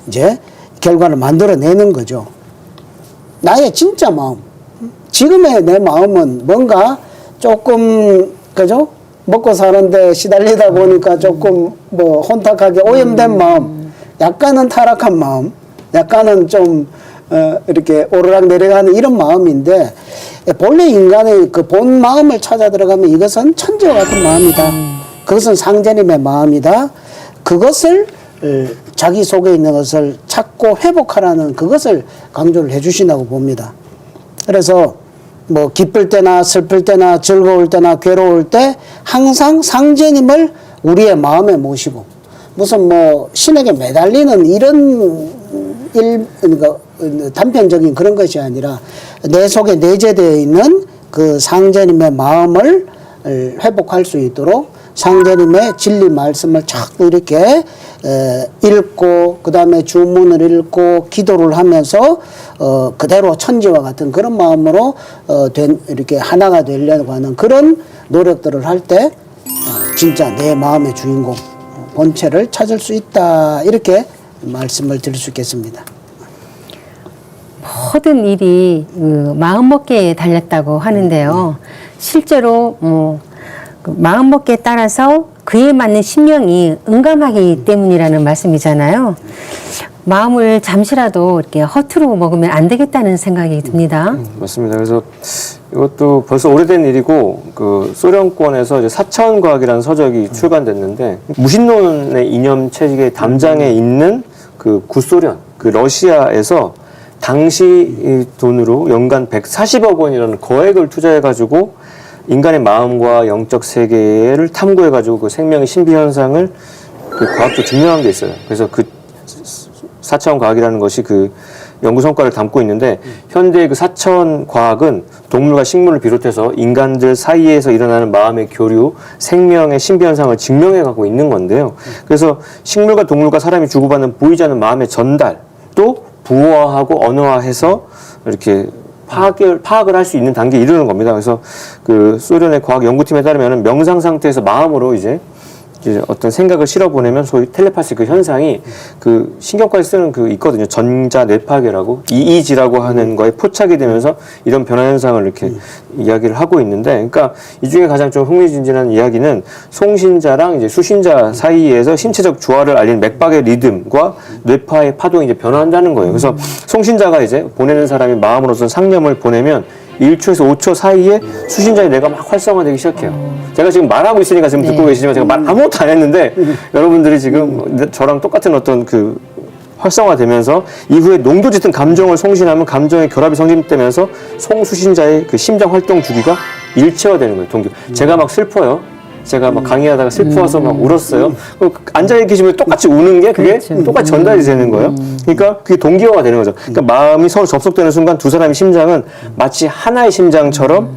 이제 결과를 만들어내는 거죠. 나의 진짜 마음, 지금의 내 마음은 뭔가 조금 그죠? 먹고 사는데 시달리다 보니까 조금 뭐 혼탁하게 오염된 마음, 약간은 타락한 마음, 약간은 좀 이렇게 오르락 내리락하는 이런 마음인데, 본래 인간의 그 본 마음을 찾아 들어가면 이것은 천지와 같은 마음이다. 그것은 상제님의 마음이다. 그것을 자기 속에 있는 것을 찾고 회복하라는 그것을 강조를 해주신다고 봅니다. 그래서 뭐 기쁠 때나 슬플 때나 즐거울 때나 괴로울 때 항상 상제님을 우리의 마음에 모시고, 무슨 뭐 신에게 매달리는 이런 그러니까 단편적인 그런 것이 아니라 내 속에 내재되어 있는 그 상제님의 마음을 회복할 수 있도록 상제님의 진리 말씀을 자꾸 이렇게 읽고, 그 다음에 주문을 읽고 기도를 하면서 그대로 천지와 같은 그런 마음으로 이렇게 하나가 되려고 하는 그런 노력들을 할 때 진짜 내 마음의 주인공 본체를 찾을 수 있다, 이렇게 말씀을 드릴 수 있겠습니다. 모든 일이 그 마음먹기에 달렸다고 하는데요. 실제로 그 마음먹기에 따라서 그에 맞는 신명이 응감하기 때문이라는 말씀이잖아요. 마음을 잠시라도 이렇게 허투루 먹으면 안 되겠다는 생각이 듭니다. 맞습니다. 그래서 이것도 벌써 오래된 일이고, 그 소련권에서 이제 사차원과학이라는 서적이 출간됐는데, 무신론의 이념 체계의 담장에 있는 그 구소련, 그 러시아에서 당시 돈으로 연간 140억 원이라는 거액을 투자해가지고 인간의 마음과 영적 세계를 탐구해가지고 그 생명의 신비 현상을 그 과학적으로 증명한 게 있어요. 그래서 그 4차원 과학이라는 것이 그 연구 성과를 담고 있는데, 현대의 그 4차원 과학은 동물과 식물을 비롯해서 인간들 사이에서 일어나는 마음의 교류, 생명의 신비 현상을 증명해 가고 있는 건데요. 그래서 식물과 동물과 사람이 주고받는 보이지 않는 마음의 전달, 또 부호화하고 언어화해서 이렇게 파악을 할 수 있는 단계에 이르는 겁니다. 그래서 그 소련의 과학 연구팀에 따르면 명상 상태에서 마음으로 이제 어떤 생각을 실어보내면 소위 텔레파시 그 현상이 그 신경과에 쓰는 그 있거든요. 전자 뇌파괴라고, EEG라고 하는 거에 포착이 되면서 이런 변화 현상을 이렇게 이야기를 하고 있는데, 그러니까 이 중에 가장 좀 흥미진진한 이야기는 송신자랑 이제 수신자 사이에서 신체적 조화를 알리는 맥박의 리듬과 뇌파의 파동이 이제 변화한다는 거예요. 그래서 송신자가 이제 보내는 사람이 마음으로서 상념을 보내면 1초에서 5초 사이에 수신자의 뇌가 막 활성화되기 시작해요. 제가 지금 말하고 있으니까 지금 듣고 계시지만 제가 말 아무것도 안 했는데 여러분들이 지금 저랑 똑같은 어떤 그 활성화되면서 이후에 농도 짙은 감정을 송신하면 감정의 결합이 성립되면서 송수신자의 그 심장 활동 주기가 일체화되는 거예요. 동기. 제가 막 슬퍼요. 제가 막 강의하다가 슬퍼서 막 울었어요. 앉아 계시면 똑같이 우는 게 그게 그렇죠. 똑같이 전달이 되는 거예요. 그러니까 그게 동기화가 되는 거죠. 그러니까 마음이 서로 접속되는 순간 두 사람의 심장은 마치 하나의 심장처럼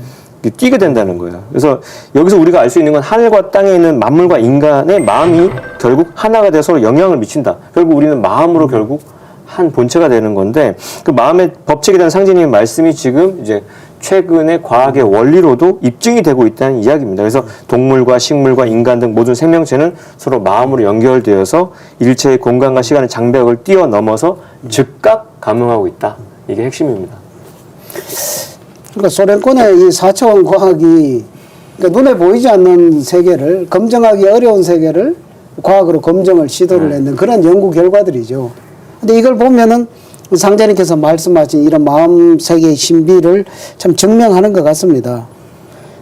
뛰게 된다는 거예요. 그래서 여기서 우리가 알 수 있는 건 하늘과 땅에 있는 만물과 인간의 마음이 결국 하나가 돼서 서로 영향을 미친다. 결국 우리는 마음으로 결국 한 본체가 되는 건데, 그 마음의 법칙에 대한 상제님의 말씀이 지금 이제 최근에 과학의 원리로도 입증이 되고 있다는 이야기입니다. 그래서 동물과 식물과 인간 등 모든 생명체는 서로 마음으로 연결되어서 일체의 공간과 시간의 장벽을 뛰어넘어서 즉각 감응하고 있다. 이게 핵심입니다. 그러니까 소련권의 이 4차원 과학이 그러니까 눈에 보이지 않는 세계를, 검증하기 어려운 세계를 과학으로 검증을 시도를 했는 그런 연구 결과들이죠. 근데 이걸 보면은 상자님께서 말씀하신 이런 마음 세계의 신비를 참 증명하는 것 같습니다.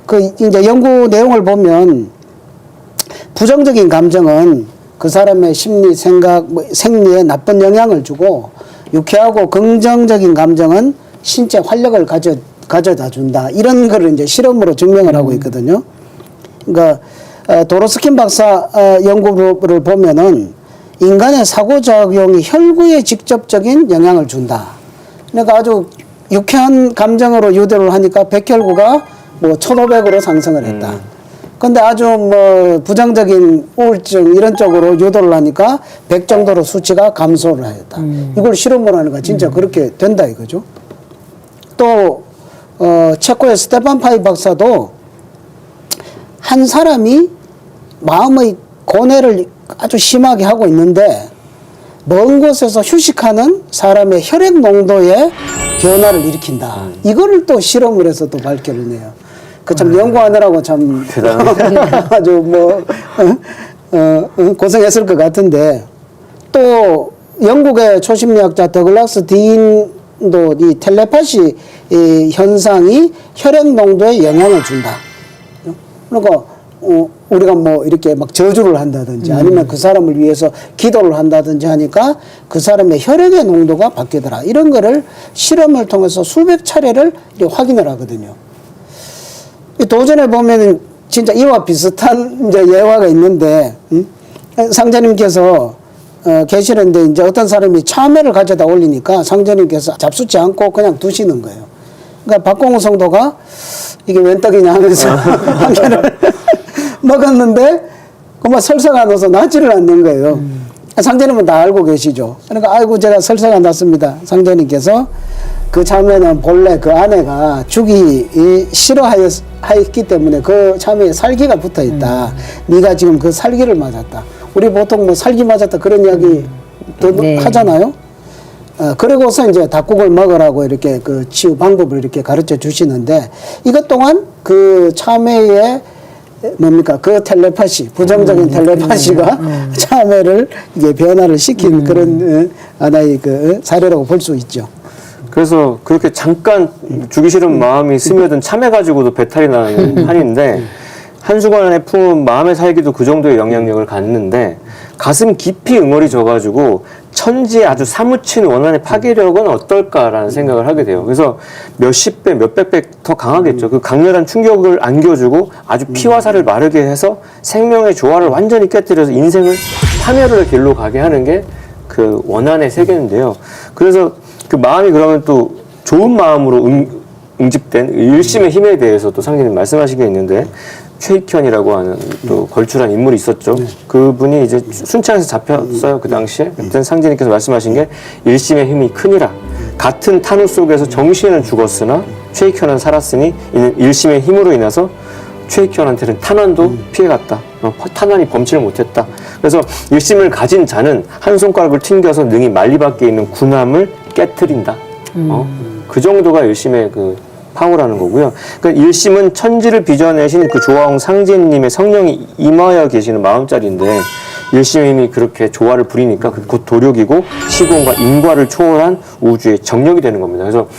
그 이제 연구 내용을 보면 부정적인 감정은 그 사람의 심리, 생각, 생리에 나쁜 영향을 주고, 유쾌하고 긍정적인 감정은 신체 활력을 가져다 준다. 이런 거를 이제 실험으로 증명을 하고 있거든요. 그러니까 도로스킨 박사 연구를 보면은 인간의 사고작용이 혈구에 직접적인 영향을 준다. 그러니까 아주 유쾌한 감정으로 유도를 하니까 백혈구가 뭐 1500으로 상승을 했다. 근데 아주 뭐 부정적인 우울증 이런 쪽으로 유도를 하니까 100 정도로 수치가 감소를 하였다. 이걸 실험을 하니까 진짜 그렇게 된다 이거죠. 또 체코의 스테판 파이 박사도 한 사람이 마음의 고뇌를 아주 심하게 하고 있는데 먼 곳에서 휴식하는 사람의 혈액 농도의 변화를 일으킨다. 이거를 또 실험을 해서 또 밝혀를 내요. 그 참 연구하느라고 참 아주 뭐 고생했을 것 같은데 또 영국의 초심리학자 더글라스 딘도 이 텔레파시 현상이 혈액 농도에 영향을 준다. 그러니까 우리가 뭐 이렇게 막 저주를 한다든지 아니면 그 사람을 위해서 기도를 한다든지 하니까 그 사람의 혈액의 농도가 바뀌더라. 이런 거를 실험을 통해서 수백 차례를 이렇게 확인을 하거든요. 이 도전에 보면은 진짜 이와 비슷한 이제 예화가 있는데, 상자님께서 계시는데 이제 어떤 사람이 참외를 가져다 올리니까 상자님께서 잡수지 않고 그냥 두시는 거예요. 그러니까 박공우 성도가 이게 웬 떡이냐 하면서 한 개를 먹었는데 그만 설사가 나서 낫지를 않는 거예요. 상자님은 다 알고 계시죠. 그러니까 아이고 제가 설사가 났습니다. 상자님께서 그 참외는 본래 그 안에가 죽이 싫어하였기 때문에 그 참외에 살기가 붙어 있다. 네가 지금 그 살기를 맞았다. 우리 보통 뭐 살기 맞았다 그런 이야기 네. 하잖아요. 그러고서 이제 닭국을 먹으라고 이렇게 그 치유 방법을 이렇게 가르쳐 주시는데 이것 또한 그 참외의 뭡니까 그 텔레파시 부정적인 텔레파시가 참외를 이게 변화를 시킨 그런 하나의 그 사례라고 볼 수 있죠. 그래서 그렇게 잠깐 주기 싫은 마음이 스며든 참외 가지고도 배탈이 나는 판인데 한순간에 품은 마음의 살기도 그 정도의 영향력을 갖는데 가슴 깊이 응어리 져가지고 천지에 아주 사무친 원한의 파괴력은 어떨까라는 생각을 하게 돼요. 그래서 몇십 배, 몇백 배 더 강하겠죠. 그 강렬한 충격을 안겨주고 아주 피와 살을 마르게 해서 생명의 조화를 완전히 깨뜨려서 인생을 파멸의 길로 가게 하는 게 그 원한의 세계인데요. 그래서 그 마음이 그러면 또 좋은 마음으로 응집된 일심의 힘에 대해서 또 상진님 말씀하신 게 있는데 최익현이라고 하는 또 걸출한 인물이 있었죠. 그분이 이제 순창에서 잡혔어요. 그 당시에. 그때 상진님께서 말씀하신 게 일심의 힘이 크니라. 같은 탄우 속에서 정시에는 죽었으나 최익현은 살았으니 이는 일심의 힘으로 인해서 최익현한테는 탄환도 피해갔다. 탄환이 범치를 못했다. 그래서 일심을 가진 자는 한 손가락을 튕겨서 능히 만리 밖에 있는 군함을 깨트린다. 그 정도가 일심의 그 파워라는 거고요. 그러니까 일심은 천지를 빚어내신 그 조화홍 상제님의 성령이 임하여 계시는 마음자리인데 일심의 힘이 그렇게 조화를 부리니까 그 곧 도력이고 시공과 인과를 초월한 우주의 정력이 되는 겁니다. 그래서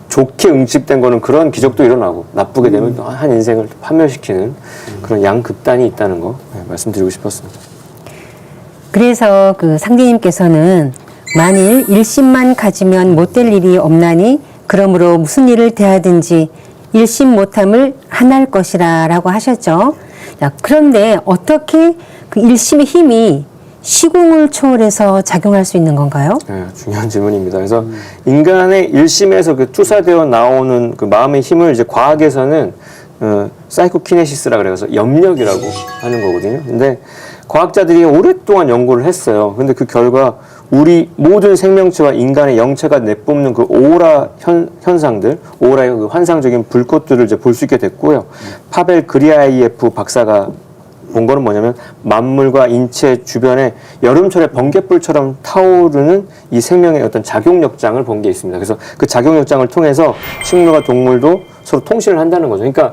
좋게 응집된 거는 그런 기적도 일어나고 나쁘게 되면 또 한 인생을 파멸시키는 그런 양극단이 있다는 거 말씀드리고 싶었습니다. 그래서 그 상대님께서는 만일 일심만 가지면 못될 일이 없나니 그러므로 무슨 일을 대하든지 일심 못함을 한할 것이라 라고 하셨죠. 자, 그런데 어떻게 그 일심의 힘이 시공을 초월해서 작용할 수 있는 건가요? 네, 중요한 질문입니다. 그래서 인간의 일심에서 그 투사되어 나오는 그 마음의 힘을 이제 과학에서는 사이코키네시스라 그래서 염력이라고 하는 거거든요. 근데 과학자들이 오랫동안 연구를 했어요. 근데 그 결과 우리 모든 생명체와 인간의 영체가 내뿜는 그 오라 현상들, 오라의 그 환상적인 불꽃들을 이제 볼 수 있게 됐고요. 파벨 그리아이예프 박사가 본 거는 뭐냐면 만물과 인체 주변에 여름철에 번갯불처럼 타오르는 이 생명의 어떤 작용력장을 본 게 있습니다. 그래서 그 작용력장을 통해서 식물과 동물도 서로 통신을 한다는 거죠. 그러니까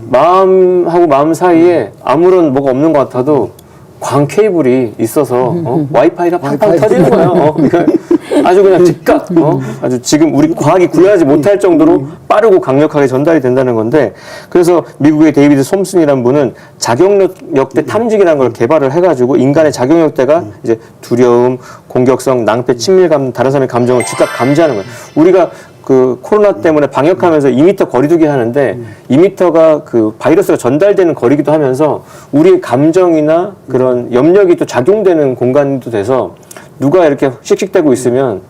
마음하고 마음 사이에 아무런 뭐가 없는 것 같아도 광 케이블이 있어서 와이파이가 팡팡 터지는 거예요. 그러니까 아주 그냥 즉각 아주 지금 우리 과학이 구현하지 못할 정도로 빠르고 강력하게 전달이 된다는 건데 그래서 미국의 데이비드 솜슨이라는 분은 작용력대 탐지기라는 걸 개발을 해가지고 인간의 작용력대가 이제 두려움, 공격성, 낭패, 친밀감, 다른 사람의 감정을 즉각 감지하는 거예요. 우리가 그 코로나 때문에 방역하면서 2m 거리두기 하는데 2m가 그 바이러스가 전달되는 거리기도 하면서 우리의 감정이나 그런 염력이 또 작용되는 공간도 돼서 누가 이렇게 씩씩대고 있으면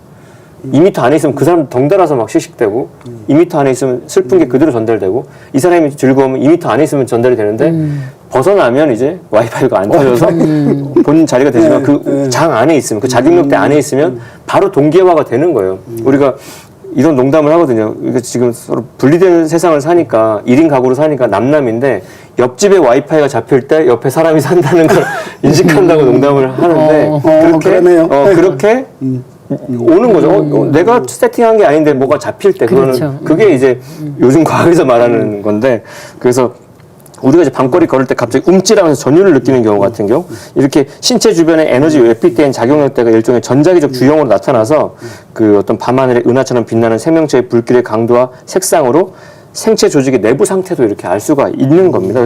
2m 안에 있으면 그 사람 덩달아서 막 씩씩대고 2m 안에 있으면 슬픈 게 그대로 전달되고 이 사람이 즐거우면 2m 안에 있으면 전달이 되는데 벗어나면 이제 와이파이가 안 터져서 본인 자리가 되지만 그 장 안에 있으면 그 자격역대 안에 있으면 바로 동기화가 되는 거예요. 우리가 이런 농담을 하거든요. 이게 지금 서로 분리된 세상을 사니까 1인 가구로 사니까 남남인데 옆집에 와이파이가 잡힐 때 옆에 사람이 산다는 걸 인식한다고 농담을 하는데 그러네요. 그렇게 오는 거죠. 내가 세팅한 게 아닌데 뭐가 잡힐 때 그렇죠. 그게 이제 요즘 과학에서 말하는 건데 그래서 우리가 이제 밤거리 걸을 때 갑자기 움찔하면서 전율을 느끼는 경우 같은 경우 이렇게 신체 주변에 에너지 외피된 작용력대가 일종의 전자기적 주형으로 나타나서 그 어떤 밤하늘의 은하처럼 빛나는 생명체의 불길의 강도와 색상으로 생체 조직의 내부 상태도 이렇게 알 수가 있는 겁니다.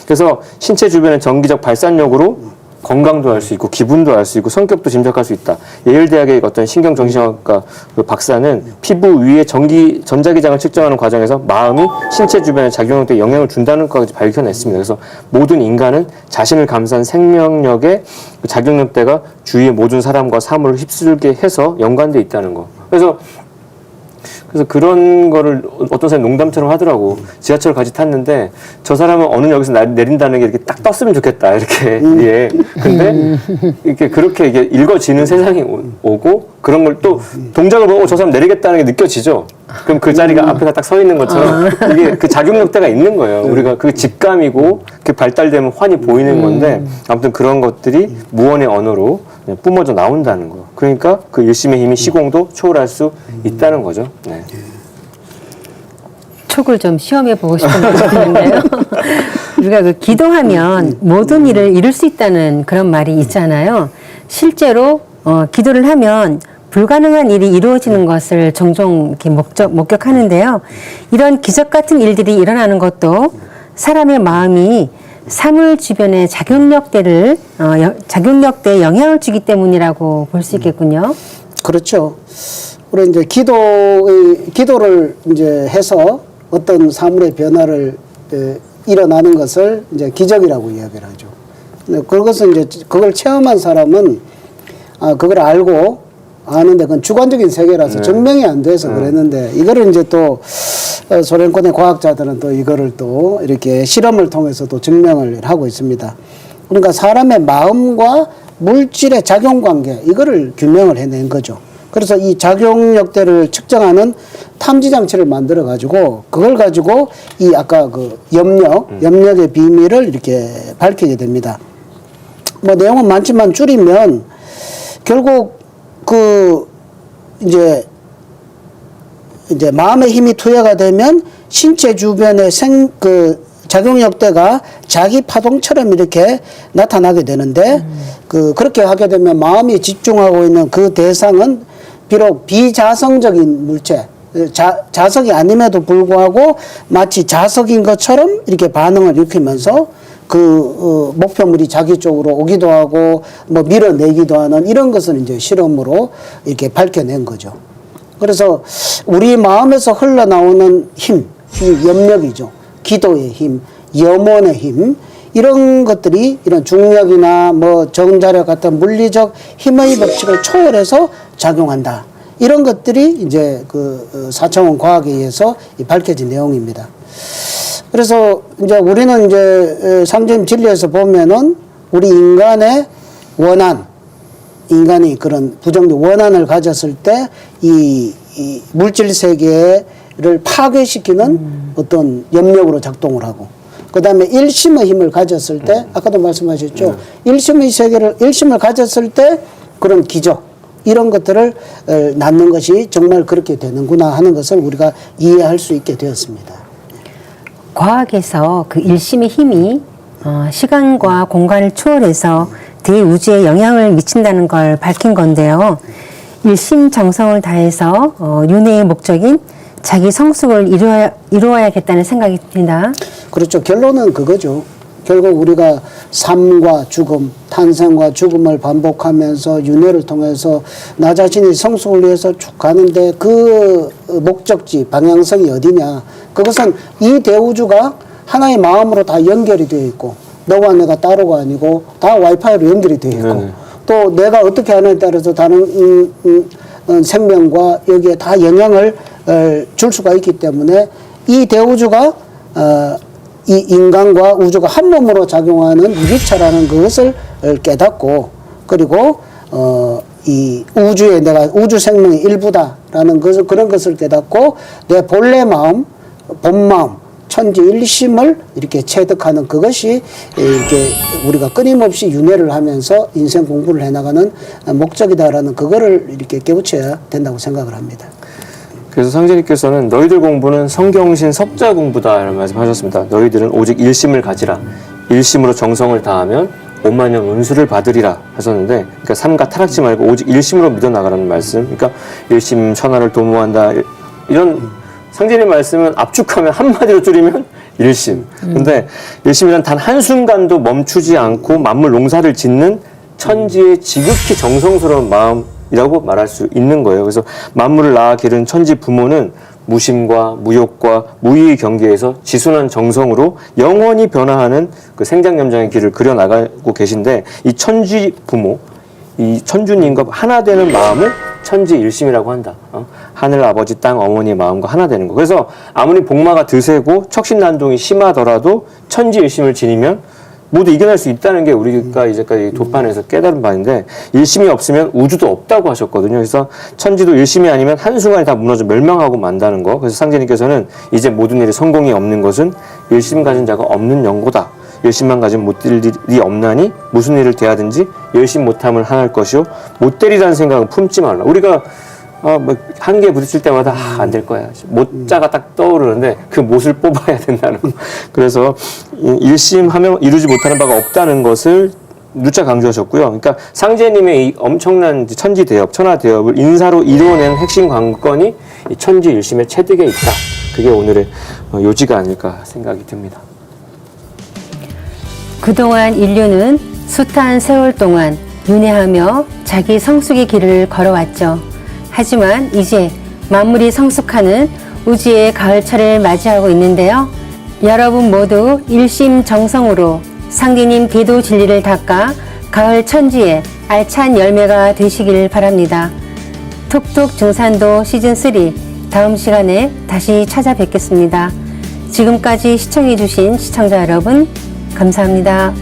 그래서 신체 주변의 전기적 발산력으로 건강도 알 수 있고 기분도 알 수 있고 성격도 짐작할 수 있다. 예일대학의 어떤 신경정신학과 그 박사는 피부 위에 전자기장을 측정하는 과정에서 마음이 신체 주변의 작용력에 영향을 준다는 것까지 밝혀냈습니다. 그래서 모든 인간은 자신을 감싼 생명력의 그 작용력대가 주위의 모든 사람과 사물을 휩쓸게 해서 연관돼 있다는 거. 그래서 그런 거를 어떤 사람이 농담처럼 하더라고. 지하철 같이 탔는데 저 사람은 어느 역에서 내린다는 게 이렇게 딱 떴으면 좋겠다. 이렇게 위에. 근데 이렇게 그렇게 이게 읽어지는 세상이 오고 그런 걸 또 동작을 보고 저 사람 내리겠다는 게 느껴지죠. 그럼 그 자리가 앞에가 딱 서 있는 것처럼 이게 그 작용력대가 있는 거예요. 우리가 그 직감이고 그 발달되면 환히 보이는 건데 아무튼 그런 것들이 무언의 언어로 뿜어져 나온다는 거. 그러니까 그 일심의 힘이 시공도 초월할 수 있다는 거죠. 네. 촉을 좀 시험해 보고 싶은 마음이 드는데요. 우리가 그 기도하면 모든 일을 이룰 수 있다는 그런 말이 있잖아요. 실제로 기도를 하면 불가능한 일이 이루어지는 것을 종종 이렇게 목격하는데요. 이런 기적 같은 일들이 일어나는 것도 사람의 마음이 사물 주변의 작용력대에 영향을 주기 때문이라고 볼 수 있겠군요. 그렇죠. 우리 이제 기도를 이제 해서 어떤 사물의 변화를 일어나는 것을 이제 기적이라고 이야기를 하죠. 근데 그것은 이제 그걸 체험한 사람은 그걸 알고 아는데 그건 주관적인 세계라서 증명이 안 돼서 그랬는데 이거를 이제 또 소련권의 과학자들은 또 이거를 또 이렇게 실험을 통해서 또 증명을 하고 있습니다. 그러니까 사람의 마음과 물질의 작용 관계 이거를 규명을 해낸 거죠. 그래서 이 작용력대를 측정하는 탐지 장치를 만들어 가지고 그걸 가지고 이 아까 그 염력의 비밀을 이렇게 밝히게 됩니다. 뭐 내용은 많지만 줄이면 결국 그 이제 마음의 힘이 투여가 되면 신체 주변의 작용력대가 자기 파동처럼 이렇게 나타나게 되는데 그렇게 하게 되면 마음이 집중하고 있는 그 대상은 비록 비자성적인 물체, 자석이 아님에도 불구하고 마치 자석인 것처럼 이렇게 반응을 일으키면서 목표물이 자기 쪽으로 오기도 하고 뭐 밀어내기도 하는 이런 것을 이제 실험으로 이렇게 밝혀낸 거죠. 그래서 우리 마음에서 흘러나오는 힘, 이 염력이죠. 기도의 힘, 염원의 힘, 이런 것들이 이런 중력이나 뭐 정자력 같은 물리적 힘의 법칙을 초월해서 작용한다. 이런 것들이 이제 그 4차원 과학에 의해서 밝혀진 내용입니다. 그래서 이제 우리는 이제 상점 진리에서 보면은 우리 인간의 원한, 인간이 그런 부정적 원한을 가졌을 때 이 물질 세계를 파괴시키는 어떤 염력으로 작동을 하고 그 다음에 일심의 힘을 가졌을 때 아까도 말씀하셨죠. 일심을 가졌을 때 그런 기적 이런 것들을 낳는 것이 정말 그렇게 되는구나 하는 것을 우리가 이해할 수 있게 되었습니다. 과학에서 그 일심의 힘이 시간과 공간을 초월해서 대우주에 영향을 미친다는 걸 밝힌 건데요. 일심정성을 다해서 윤회의 목적인 자기 성숙을 이루어야겠다는 생각이 듭니다. 그렇죠. 결론은 그거죠. 결국 우리가 삶과 죽음, 탄생과 죽음을 반복하면서 윤회를 통해서 나 자신이 성숙을 위해서 쭉 가는데 그 목적지, 방향성이 어디냐. 그것은 이 대우주가 하나의 마음으로 다 연결이 되어 있고 너와 내가 따로가 아니고 다 와이파이로 연결이 되어 있고 또 내가 어떻게 하느냐에 따라서 다른 생명과 여기에 다 영향을 줄 수가 있기 때문에 이 대우주가 이 인간과 우주가 한 몸으로 작용하는 유기체라는 것을 깨닫고 그리고 이 우주에 내가 우주 생명의 일부다라는 것을 그런 것을 깨닫고 내 본래 마음, 본 마음, 천지 일심을 이렇게 체득하는 그것이 이렇게 우리가 끊임없이 윤회를 하면서 인생 공부를 해나가는 목적이다라는 그거를 이렇게 깨우쳐야 된다고 생각을 합니다. 그래서 상제님께서는 너희들 공부는 성경신 석자 공부다 이런 말씀하셨습니다. 너희들은 오직 일심을 가지라. 일심으로 정성을 다하면 5만년 운수를 받으리라 하셨는데, 그러니까 삼가 타락지 말고 오직 일심으로 믿어 나가라는 말씀. 그러니까 일심 천하를 도모한다 이런 상제님 말씀은 압축하면 한마디로 줄이면 일심. 근데 일심이란 단 한순간도 멈추지 않고 만물 농사를 짓는 천지의 지극히 정성스러운 마음이라고 말할 수 있는 거예요. 그래서 만물을 낳아 기른 천지 부모는 무심과 무욕과 무의의 경계에서 지순한 정성으로 영원히 변화하는 그 생장염장의 길을 그려나가고 계신데, 이 천지 부모, 이 천주님과 하나 되는 마음을 천지일심이라고 한다. 하늘 아버지 땅 어머니의 마음과 하나 되는 거. 그래서 아무리 복마가 드세고 척신난동이 심하더라도 천지일심을 지니면 모두 이겨낼 수 있다는 게 우리가 이제까지 도판에서 깨달은 바인데, 일심이 없으면 우주도 없다고 하셨거든요. 그래서 천지도 일심이 아니면 한순간에 다 무너져 멸망하고 만다는 거. 그래서 상제님께서는 이제 모든 일에 성공이 없는 것은 일심 가진 자가 없는 연고다. 열심만 가지면 못 될 일이 없나니 무슨 일을 대하든지 열심 못함을 하할 것이요 못 되리라는 생각은 품지 말라. 우리가 뭐 한계에 부딪힐 때마다 안 될 거야. 못자가 딱 떠오르는데 그 못을 뽑아야 된다는 거. 그래서 일심하면 이루지 못하는 바가 없다는 것을 누차 강조하셨고요. 그러니까 상제님의 이 엄청난 천지대업, 천하대업을 인사로 이루어낸 핵심 관건이 이 천지일심의 체득에 있다. 그게 오늘의 요지가 아닐까 생각이 듭니다. 그동안 인류는 숱한 세월 동안 윤회하며 자기 성숙의 길을 걸어왔죠. 하지만 이제 만물이 성숙하는 우주의 가을철을 맞이하고 있는데요. 여러분 모두 일심정성으로 상제님 기도 진리를 닦아 가을 천지의 알찬 열매가 되시길 바랍니다. 톡톡 증산도 시즌3 다음 시간에 다시 찾아뵙겠습니다. 지금까지 시청해주신 시청자 여러분 감사합니다.